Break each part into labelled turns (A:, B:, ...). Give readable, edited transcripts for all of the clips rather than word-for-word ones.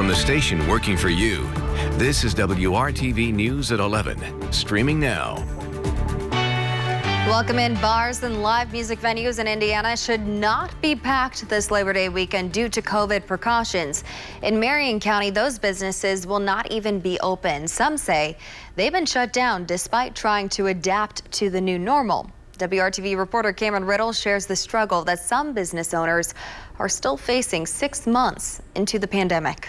A: from the station working for you. This is WRTV News at 11, streaming now.
B: Welcome in. Bars and live music venues in Indiana should not be packed this Labor Day weekend due to COVID precautions. In Marion County, those businesses will not even be open. Some say they've been shut down despite trying to adapt to the new normal. WRTV reporter Cameron Riddle shares the struggle that some business owners are still facing 6 months into the pandemic.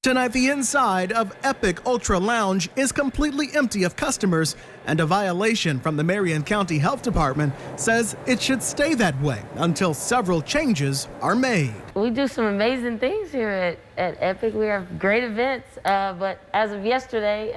C: Tonight, the inside of Epic Ultra Lounge is completely empty of customers, and a violation from the Marion County Health Department says it should stay that way until several changes are made.
D: We do some amazing things here at Epic. We have great events, but as of yesterday,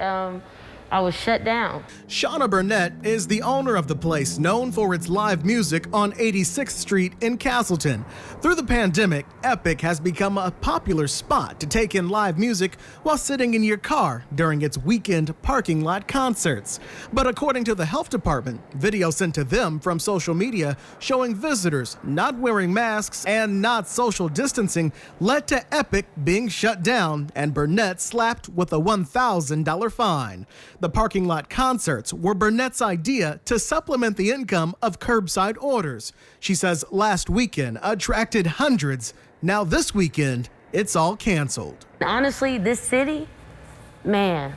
D: I was shut down.
C: Shauna Burnett is the owner of the place, known for its live music on 86th Street in Castleton. Through the pandemic, Epic has become a popular spot to take in live music while sitting in your car during its weekend parking lot concerts. But according to the health department, video sent to them from social media showing visitors not wearing masks and not social distancing led to Epic being shut down and Burnett slapped with a $1,000 fine. The parking lot concerts were Burnett's idea to supplement the income of curbside orders. She says last weekend attracted hundreds. Now this weekend, it's all canceled.
D: Honestly, this city, man,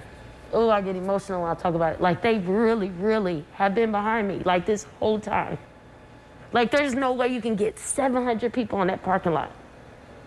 D: oh, I get emotional when I talk about it. Like, they really, really have been behind me, like, this whole time. Like, there's no way you can get 700 people in that parking lot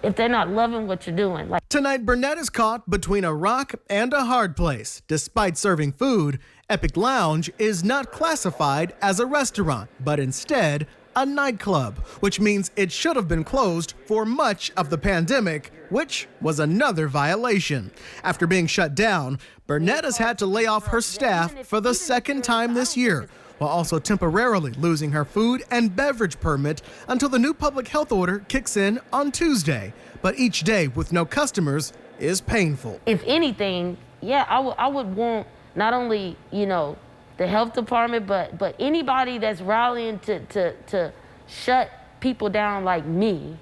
D: if they're not loving what you're doing.
C: Tonight, Burnett is caught between a rock and a hard place. Despite serving food, Epic Lounge is not classified as a restaurant, but instead a nightclub, which means it should have been closed for much of the pandemic, which was another violation. After being shut down, Burnett has had to lay off her staff for the second time this year, while also temporarily losing her food and beverage permit until the new public health order kicks in on Tuesday. But each day with no customers is painful.
D: If anything, yeah, I would want not only, the health department, but anybody that's rallying to shut people down like me,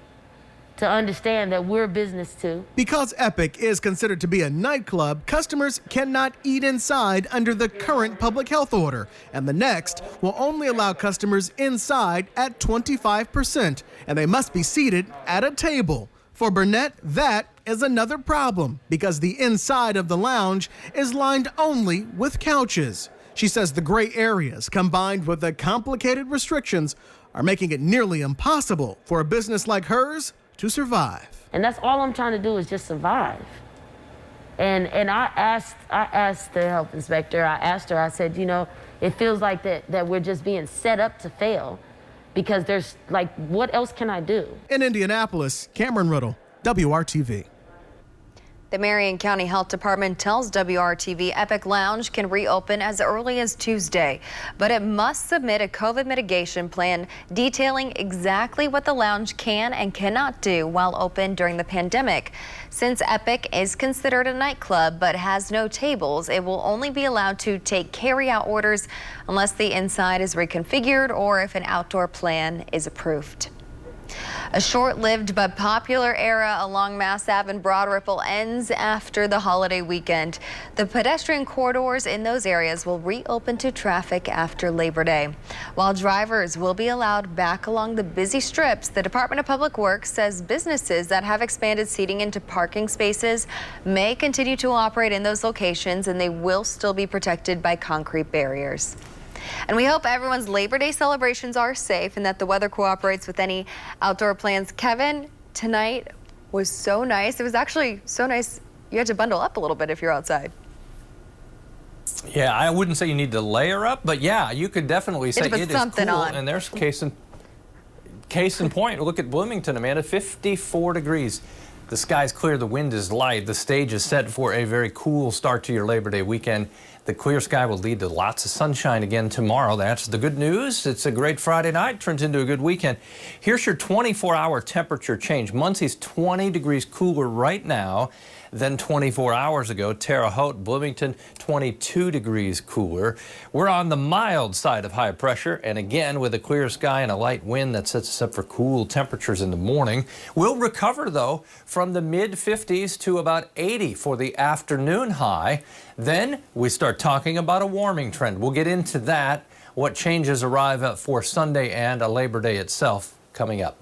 D: to understand that we're a business too.
C: Because Epic is considered to be a nightclub, customers cannot eat inside under the current public health order, and the next will only allow customers inside at 25%, and they must be seated at a table. For Burnett, that is another problem because the inside of the lounge is lined only with couches. She says the gray areas combined with the complicated restrictions are making it nearly impossible for a business like hers to survive.
D: And that's all I'm trying to do is just survive. And I asked the health inspector, I said, it feels like that we're just being set up to fail because there's what else can I do?
C: In Indianapolis, Cameron Riddle, WRTV.
B: The Marion County Health Department tells WRTV Epic Lounge can reopen as early as Tuesday, but it must submit a COVID mitigation plan detailing exactly what the lounge can and cannot do while open during the pandemic. Since Epic is considered a nightclub but has no tables, it will only be allowed to take carry-out orders unless the inside is reconfigured or if an outdoor plan is approved. A short-lived but popular era along Mass Ave and Broad Ripple ends after the holiday weekend. The pedestrian corridors in those areas will reopen to traffic after Labor Day. While drivers will be allowed back along the busy strips, the Department of Public Works says businesses that have expanded seating into parking spaces may continue to operate in those locations, and they will still be protected by concrete barriers. And we hope everyone's Labor Day celebrations are safe and that the weather cooperates with any outdoor plans. Kevin, tonight was so nice. It was actually so nice you had to bundle up a little bit if you're outside.
E: Yeah, I wouldn't say you need to layer up, but yeah, you could definitely say it is cool.
B: On.
E: And there's case in point. Look at Bloomington, Amanda, 54 degrees. The sky's clear, the wind is light. The stage is set for a very cool start to your Labor Day weekend. The clear sky will lead to lots of sunshine again tomorrow. That's the good news. It's a great Friday night, turns into a good weekend. Here's your 24-hour temperature change. Muncie's 20 degrees cooler right now than 24 hours ago. Terre Haute, Bloomington, 22 degrees cooler. We're on the mild side of high pressure, and again, with a clear sky and a light wind that sets us up for cool temperatures in the morning. We'll recover, though, from the mid-50s to about 80 for the afternoon high. Then we start talking about a warming trend. We'll get into that, what changes arrive for Sunday and Labor Day itself coming up.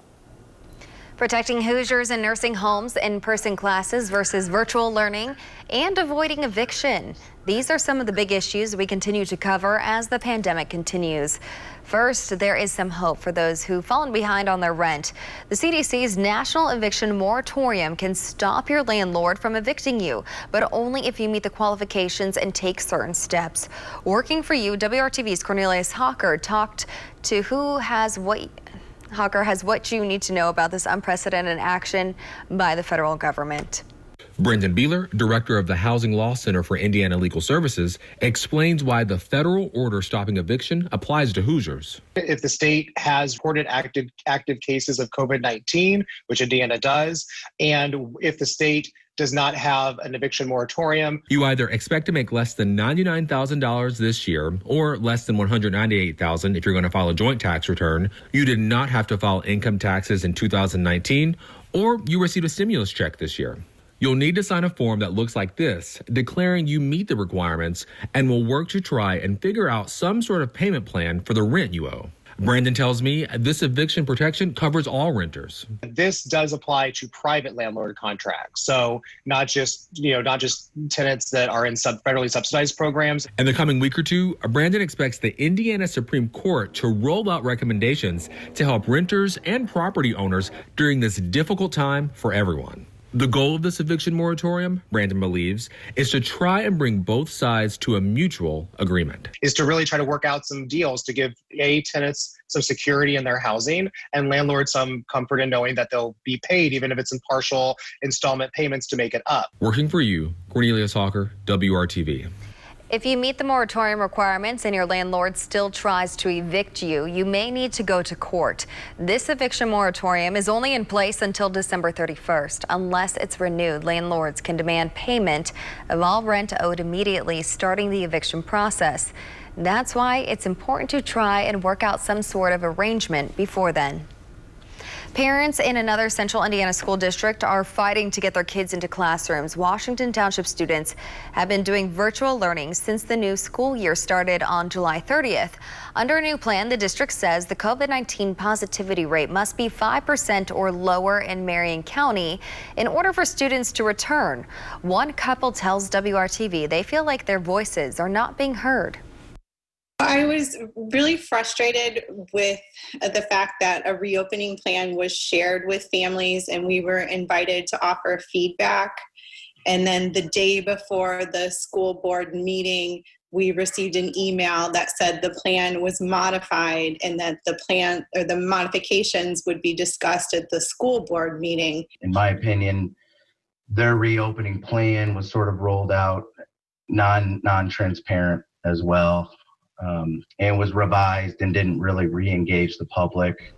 B: Protecting Hoosiers in nursing homes, in-person classes versus virtual learning, and avoiding eviction. These are some of the big issues we continue to cover as the pandemic continues. First, there is some hope for those who've fallen behind on their rent. The CDC's National Eviction Moratorium can stop your landlord from evicting you, but only if you meet the qualifications and take certain steps. Working for you, WRTV's Cornelius Hawker talked to Hawker has what you need to know about this unprecedented action by the federal government.
F: Brendan Beeler, director of the Housing Law Center for Indiana Legal Services, explains why the federal order stopping eviction applies to Hoosiers.
G: If the state has reported active cases of COVID-19, which Indiana does, and if the state does not have an eviction moratorium,
F: you either expect to make less than $99,000 this year or less than $198,000 if you're going to file a joint tax return. You did not have to file income taxes in 2019, or you received a stimulus check this year. You'll need to sign a form that looks like this, declaring you meet the requirements, and will work to try and figure out some sort of payment plan for the rent you owe. Brandon tells me this eviction protection covers all renters.
G: This does apply to private landlord contracts, so not just tenants that are in federally subsidized programs.
F: In the coming week or two, Brandon expects the Indiana Supreme Court to roll out recommendations to help renters and property owners during this difficult time for everyone. The goal of this eviction moratorium, Brandon believes, is to try and bring both sides to a mutual agreement.
G: Is to really try to work out some deals to give tenants some security in their housing and landlords some comfort in knowing that they'll be paid, even if it's in partial installment payments, to make it up.
F: Working for you, Cornelius Hawker, WRTV.
B: If you meet the moratorium requirements and your landlord still tries to evict you, you may need to go to court. This eviction moratorium is only in place until December 31st. Unless it's renewed, landlords can demand payment of all rent owed immediately, starting the eviction process. That's why it's important to try and work out some sort of arrangement before then. Parents in another central Indiana school district are fighting to get their kids into classrooms. Washington Township students have been doing virtual learning since the new school year started on July 30th. Under a new plan, the district says the COVID-19 positivity rate must be 5% or lower in Marion County in order for students to return. One couple tells WRTV they feel like their voices are not being heard.
H: I was really frustrated with the fact that a reopening plan was shared with families and we were invited to offer feedback. And then the day before the school board meeting, we received an email that said the plan was modified and that the plan or the modifications would be discussed at the school board meeting.
I: In my opinion, their reopening plan was sort of rolled out non-transparent as well. And was revised and didn't really re-engage the public.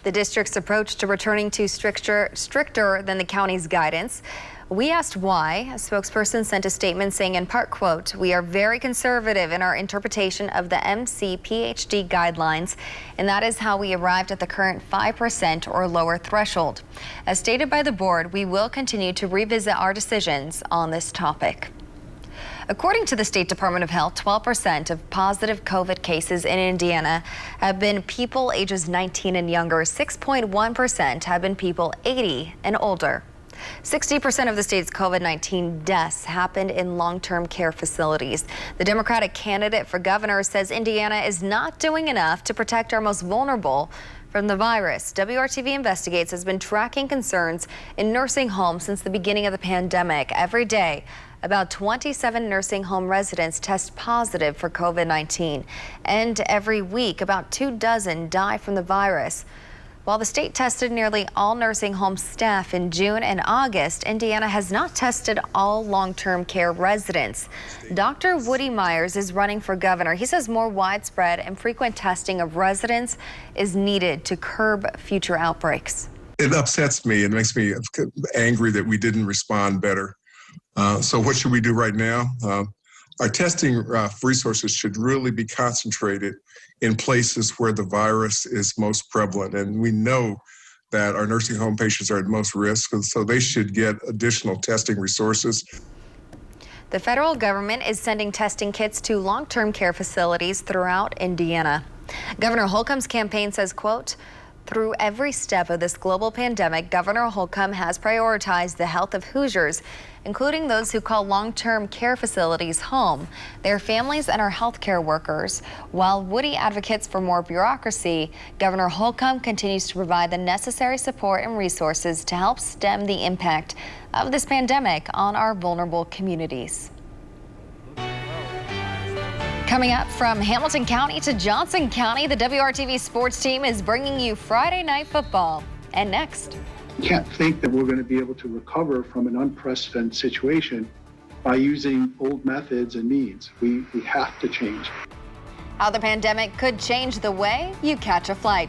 B: The district's approach to returning to stricter than the county's guidance. We asked why. A spokesperson sent a statement saying, in part, quote, "We are very conservative in our interpretation of the MCPHD guidelines, and that is how we arrived at the current 5% or lower threshold. As stated by the board, we will continue to revisit our decisions on this topic." According to the State Department of Health, 12% of positive COVID cases in Indiana have been people ages 19 and younger. 6.1% have been people 80 and older. 60% of the state's COVID-19 deaths happened in long-term care facilities. The Democratic candidate for governor says Indiana is not doing enough to protect our most vulnerable from the virus. WRTV Investigates has been tracking concerns in nursing homes since the beginning of the pandemic. Every day, about 27 nursing home residents test positive for COVID-19. And every week, about 24 die from the virus. While the state tested nearly all nursing home staff in June and August, Indiana has not tested all long-term care residents. Dr. Woody Myers is running for governor. He says more widespread and frequent testing of residents is needed to curb future outbreaks.
J: It upsets me. It makes me angry that we didn't respond better. So what should we do right now? Our testing resources should really be concentrated in places where the virus is most prevalent. And we know that our nursing home patients are at most risk, and so they should get additional testing resources.
B: The federal government is sending testing kits to long-term care facilities throughout Indiana. Governor Holcomb's campaign says, quote, "Through every step of this global pandemic, Governor Holcomb has prioritized the health of Hoosiers, including those who call long-term care facilities home, their families, and our healthcare workers." While Woody advocates for more bureaucracy, Governor Holcomb continues to provide the necessary support and resources to help stem the impact of this pandemic on our vulnerable communities. Coming up from Hamilton County to Johnson County, the WRTV sports team is bringing you Friday Night Football. And next.
K: We can't think that we're going to be able to recover from an unprecedented situation by using old methods and means. We have to change.
B: How the pandemic could change the way you catch a flight.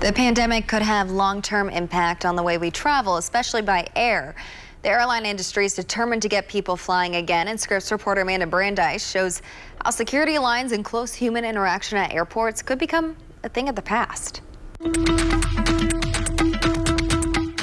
B: The pandemic could have long-term impact on the way we travel, especially by air. The airline industry is determined to get people flying again, and Scripps reporter Amanda Brandeis shows how security lines and close human interaction at airports could become a thing of the past.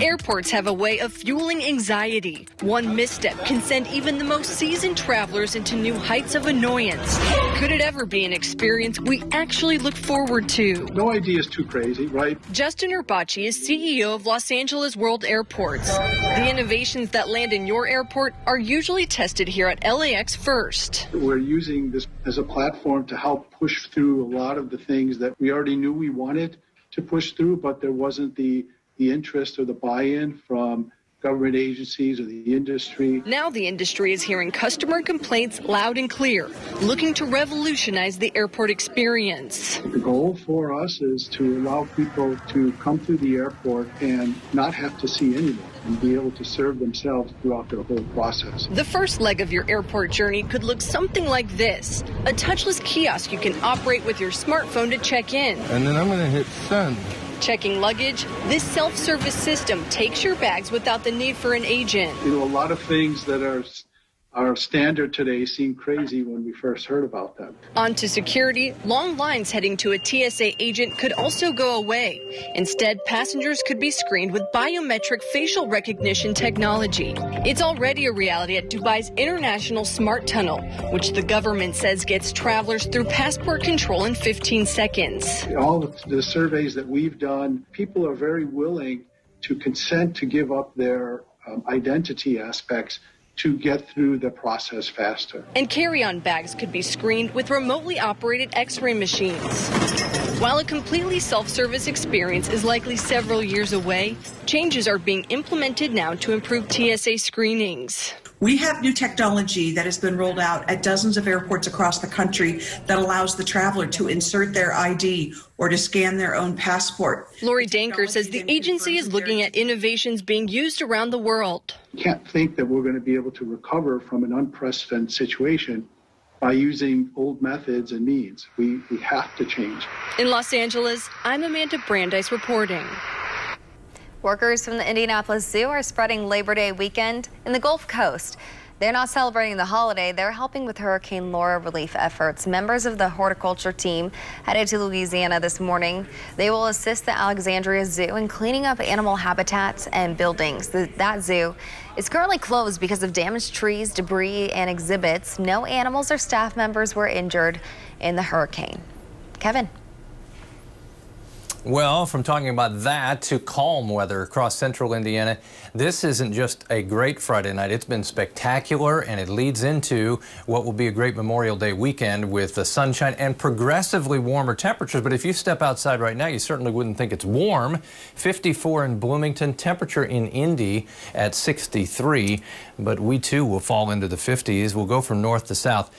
L: Airports have a way of fueling anxiety. One misstep can send even the most seasoned travelers into new heights of annoyance. Could it ever be an experience we actually look forward to?
K: No idea is too crazy, right?
L: Justin Urbacci is CEO of Los Angeles World Airports. The innovations that land in your airport are usually tested here at LAX first.
K: We're using this as a platform to help push through a lot of the things that we already knew we wanted to push through, but there wasn't the interest or the buy-in from government agencies or the industry.
L: Now the industry is hearing customer complaints loud and clear, looking to revolutionize the airport experience.
K: The goal for us is to allow people to come through the airport and not have to see anyone and be able to serve themselves throughout their whole process.
L: The first leg of your airport journey could look something like this: a touchless kiosk you can operate with your smartphone to check in.
M: And then I'm going to hit send.
L: Checking luggage, this self-service system takes your bags without the need for an agent.
K: You know, a lot of things that are standard today seem crazy when we first heard about them.
L: On to security, long lines heading to a TSA agent could also go away. Instead, passengers could be screened with biometric facial recognition technology. It's already a reality at Dubai's International Smart Tunnel, which the government says gets travelers through passport control in 15 seconds.
K: All the surveys that we've done, people are very willing to consent to give up their identity aspects to get through the process faster.
L: And carry-on bags could be screened with remotely operated X-ray machines. While a completely self-service experience is likely several years away, changes are being implemented now to improve TSA screenings.
N: We have new technology that has been rolled out at dozens of airports across the country that allows the traveler to insert their ID or to scan their own passport.
L: Lori Danker says the agency is looking at innovations being used around the world.
K: We can't think that we're going to be able to recover from an unprecedented situation by using old methods and means. We have to change.
L: In Los Angeles, I'm Amanda Brandeis reporting.
B: Workers from the Indianapolis Zoo are spreading Labor Day weekend in the Gulf Coast. They're not celebrating the holiday, they're helping with Hurricane Laura relief efforts. Members of the horticulture team headed to Louisiana this morning. They will assist the Alexandria Zoo in cleaning up animal habitats and buildings. That zoo is currently closed because of damaged trees, debris, and exhibits. No animals or staff members were injured in the hurricane. Kevin.
E: Well, from talking about that to calm weather across central Indiana, this isn't just a great Friday night. It's been spectacular, and it leads into what will be a great Memorial Day weekend with the sunshine and progressively warmer temperatures. But if you step outside right now, you certainly wouldn't think it's warm. 54 in Bloomington, temperature in Indy at 63. But we too will fall into the 50s. We'll go from north to south.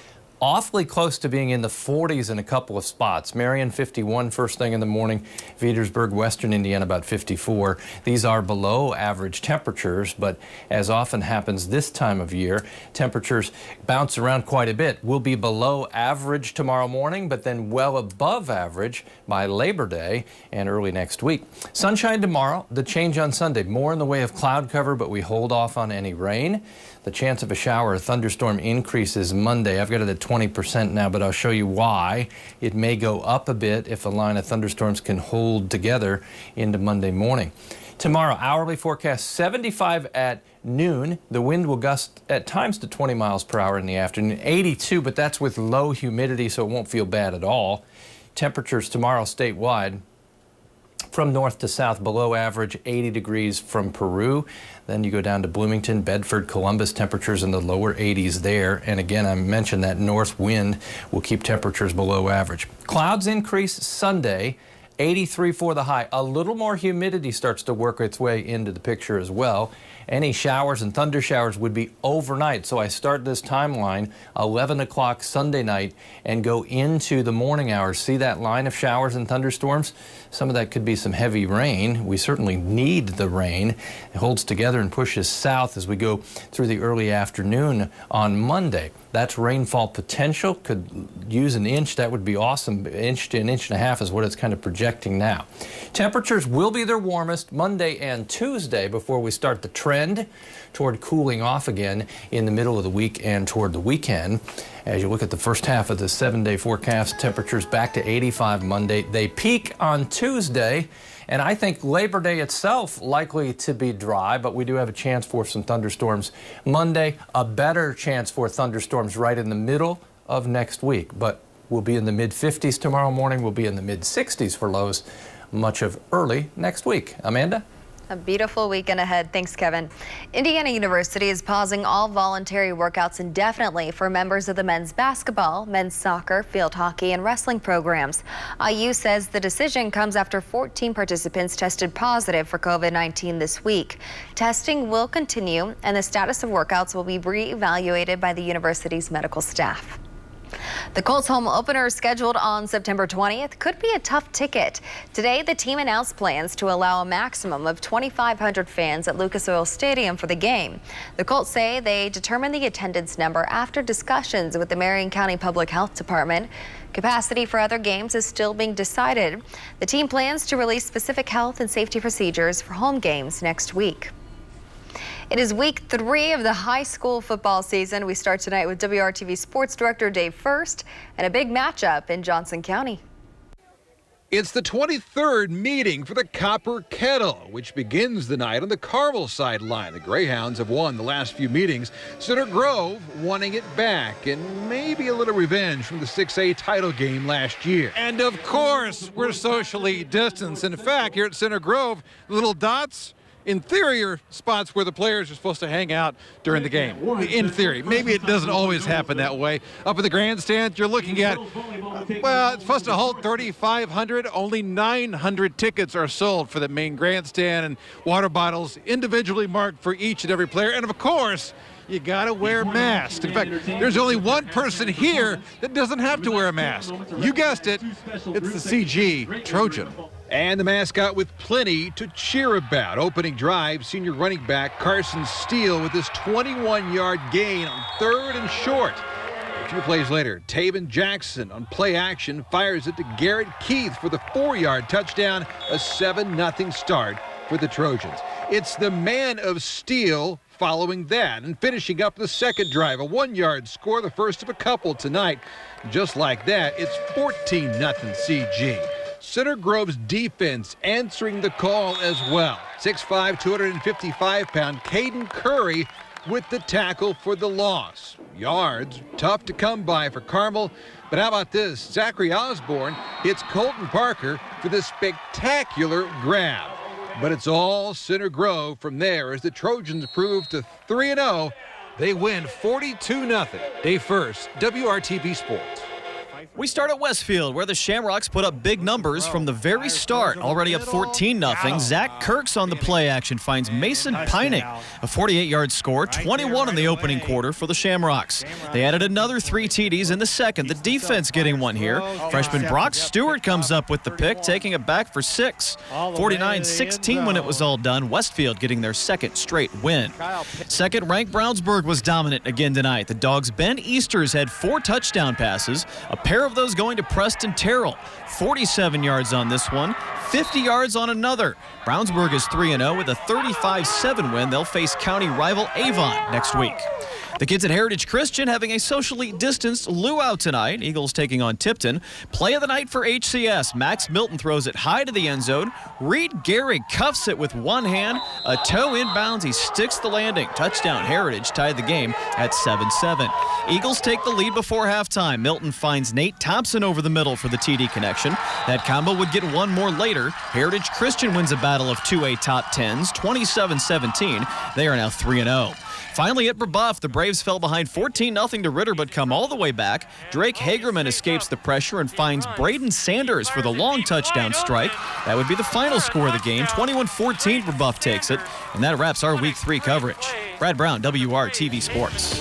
E: awfully close to being in the 40s in a couple of spots. Marion 51 first thing in the morning. Petersburg, western Indiana about 54. These are below average temperatures, but as often happens this time of year, temperatures bounce around quite a bit. We'll be below average tomorrow morning, but then well above average by Labor Day and early next week. Sunshine tomorrow, the change on Sunday. More in the way of cloud cover, but we hold off on any rain. The chance of a shower or thunderstorm increases Monday. I've got it at 20% now, but I'll show you why. It may go up a bit if a line of thunderstorms can hold together into Monday morning. Tomorrow, hourly forecast 75 at noon. The wind will gust at times to 20 miles per hour in the afternoon. 82, but that's with low humidity, so it won't feel bad at all. Temperatures tomorrow statewide. From north to south, below average, 80 degrees from Peru. Then you go down to Bloomington, Bedford, Columbus, temperatures in the lower 80s there. And again, I mentioned that north wind will keep temperatures below average. Clouds increase Sunday, 83 for the high. A little more humidity starts to work its way into the picture as well. Any showers and thunder showers would be overnight. So I start this timeline 11 o'clock Sunday night and go into the morning hours. See that line of showers and thunderstorms? Some of that could be some heavy rain. We certainly need the rain. It holds together and pushes south as we go through the early afternoon on Monday. That's rainfall potential. Could use an inch. That would be awesome. Inch to an inch and a half is what it's kind of projecting now. Temperatures will be their warmest Monday and Tuesday before we start the trend toward cooling off again in the middle of the week and toward the weekend. As you look at the first half of the 7-day forecast, temperatures back to 85 Monday. They peak on Tuesday. And I think Labor Day itself likely to be dry, but we do have a chance for some thunderstorms Monday. A better chance for thunderstorms right in the middle of next week. But we'll be in the mid-50s tomorrow morning. We'll be in the mid-60s for lows much of early next week. Amanda?
B: A beautiful weekend ahead. Thanks, Kevin. Indiana University is pausing all voluntary workouts indefinitely for members of the men's basketball, men's soccer, field hockey, and wrestling programs. IU says the decision comes after 14 participants tested positive for COVID-19 this week. Testing will continue, and the status of workouts will be reevaluated by the university's medical staff. The Colts home opener scheduled on September 20th could be a tough ticket. Today, the team announced plans to allow a maximum of 2,500 fans at Lucas Oil Stadium for the game. The Colts say they determined the attendance number after discussions with the Marion County Public Health Department. Capacity for other games is still being decided. The team plans to release specific health and safety procedures for home games next week. It is week 3 of the high school football season. We start tonight with WRTV Sports Director Dave First and a big matchup in Johnson County.
M: It's the 23rd meeting for the Copper Kettle, which begins the night on the Carmel sideline. The Greyhounds have won the last few meetings. Center Grove wanting it back and maybe a little revenge from the 6A title game last year. And of course, we're socially distanced. In fact, here at Center Grove, little dots, in theory, are spots where the players are supposed to hang out during the game. In theory. Maybe it doesn't always happen that way. Up in the grandstand, you're looking at, well, it's supposed to hold 3,500. Only 900 tickets are sold for the main grandstand, and water bottles individually marked for each and every player. And of course, you gotta wear masks. In fact, there's only one person here that doesn't have to wear a mask. You guessed it, it's the CG Trojan. And the mascot with plenty to cheer about. Opening drive, senior running back Carson Steele with his 21-yard gain on 3rd and short. A few plays later, Taven Jackson on play action fires it to Garrett Keith for the 4-yard touchdown, a 7-0 start for the Trojans. It's the man of steel following that and finishing up the second drive, a 1-yard score, the first of a couple tonight. Just like that, it's 14-0 CG. Center Grove's defense answering the call as well. 6'5", 255-pound Caden Curry with the tackle for the loss. Yards tough to come by for Carmel, but how about this? Zachary Osborne hits Colton Parker for the spectacular grab. But it's all Center Grove from there as the Trojans prove to 3-0. They win 42-0. Dave First, WRTV Sports.
O: We start at Westfield, where the Shamrocks put up big numbers from the very start. Already up 14-0. Zach Kirks on the play action finds Mason Pining. A 48-yard score, 21 in the opening quarter for the Shamrocks. They added another 3 TDs in the second. The defense getting one here. Freshman Brock Stewart comes up with the pick, taking it back for 6. 49-16 when it was all done. Westfield getting their second straight win. Second-ranked Brownsburg was dominant again tonight. The Dogs' Ben Easters had 4 touchdown passes. A pair of those going to Preston Terrell. 47 yards on this one, 50 yards on another. Brownsburg is 3-0 with a 35-7 win. They'll face county rival Avon next week. The kids at Heritage Christian having a socially distanced luau tonight. Eagles taking on Tipton. Play of the night for HCS. Max Milton throws it high to the end zone. Reed Gehrig cuffs it with one hand. A toe inbounds. He sticks the landing. Touchdown. Heritage tied the game at 7-7. Eagles take the lead before halftime. Milton finds Nate Thompson over the middle for the TD connection. That combo would get one more later. Heritage Christian wins a battle of 2A top 10s, 27-17. They are now 3-0. Finally at Brebeuf, the Braves fell behind 14-0 to Ritter, but come all the way back. Drake Hagerman escapes the pressure and finds Braden Sanders for the long touchdown strike. That would be the final score of the game. 21-14, Brebeuf takes it. And that wraps our Week 3 coverage. Brad Brown, WRTV Sports.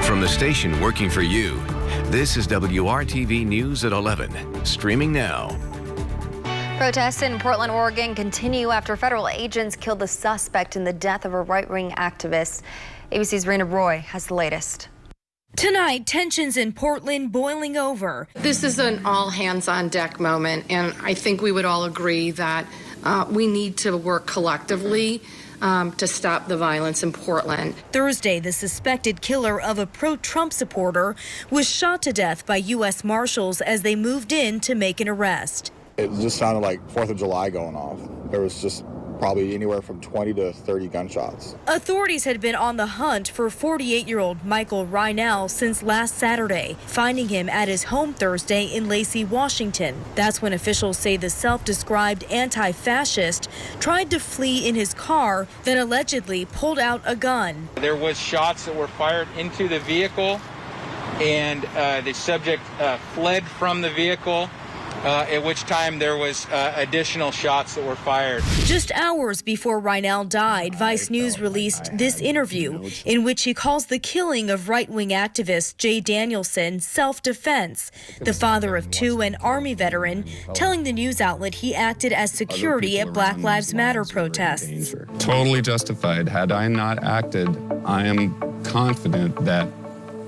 A: From the station working for you, this is WRTV News at 11. Streaming now.
B: Protests in Portland, Oregon continue after federal agents killed the suspect in the death of a right-wing activist. ABC's Rena Roy has the latest.
P: Tonight, tensions in Portland boiling over.
Q: This is an all-hands-on-deck moment, and I think we would all agree that we need to work collectively to stop the violence in Portland.
P: Thursday, the suspected killer of a pro-Trump supporter was shot to death by U.S. Marshals as they moved in to make an arrest.
R: It just sounded like 4th of July going off. There was just probably anywhere from 20 to 30 gunshots.
P: Authorities had been on the hunt for 48-year-old Michael Reinell since last Saturday, finding him at his home Thursday in Lacey, Washington. That's when officials say the self-described anti-fascist tried to flee in his car, then allegedly pulled out a gun.
S: There was shots that were fired into the vehicle, and the subject fled from the vehicle. At which time there was additional shots that were fired.
P: Just hours before Reinell died, Vice News released this interview in which he calls the killing of right-wing activist Jay Danielson self-defense. The father of 2 and Army veteran, telling the news outlet he acted as security at Black Lives Matter protests.
T: Totally justified. Had I not acted, I am confident that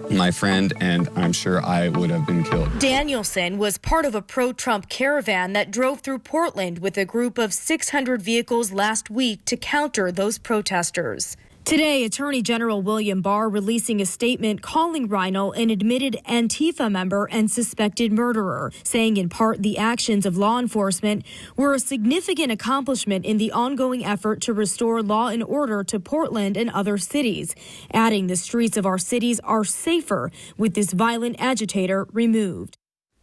T: my friend and I'm sure I would have been killed.
P: Danielson was part of a pro-Trump caravan that drove through Portland with a group of 600 vehicles last week to counter those protesters. Today, Attorney General William Barr releasing a statement calling Reinell an admitted Antifa member and suspected murderer, saying in part the actions of law enforcement were a significant accomplishment in the ongoing effort to restore law and order to Portland and other cities, adding the streets of our cities are safer with this violent agitator removed.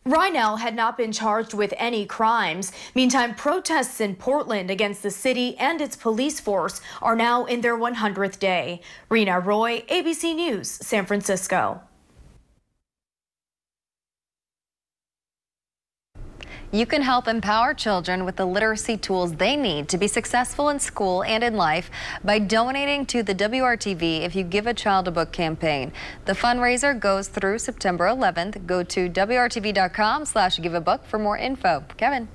P: Reinell had not been charged with any crimes. Meantime, protests in Portland against the city and its police force are now in their 100th day. Rena Roy, ABC News, San Francisco.
B: You can help empower children with the literacy tools they need to be successful in school and in life by donating to the WRTV If You Give a Child a Book campaign. The fundraiser goes through September 11th. Go to WRTV.com/giveabook for more info. Kevin.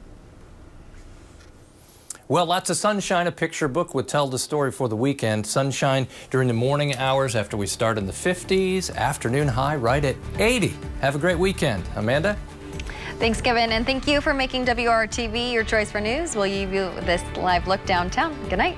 E: Well, lots of sunshine. A picture book would tell the story for the weekend. Sunshine during the morning hours after we start in the 50s. Afternoon high right at 80. Have a great weekend. Amanda?
B: Thanks, Kevin, and thank you for making WRTV your choice for news. We'll give you this live look downtown. Good night.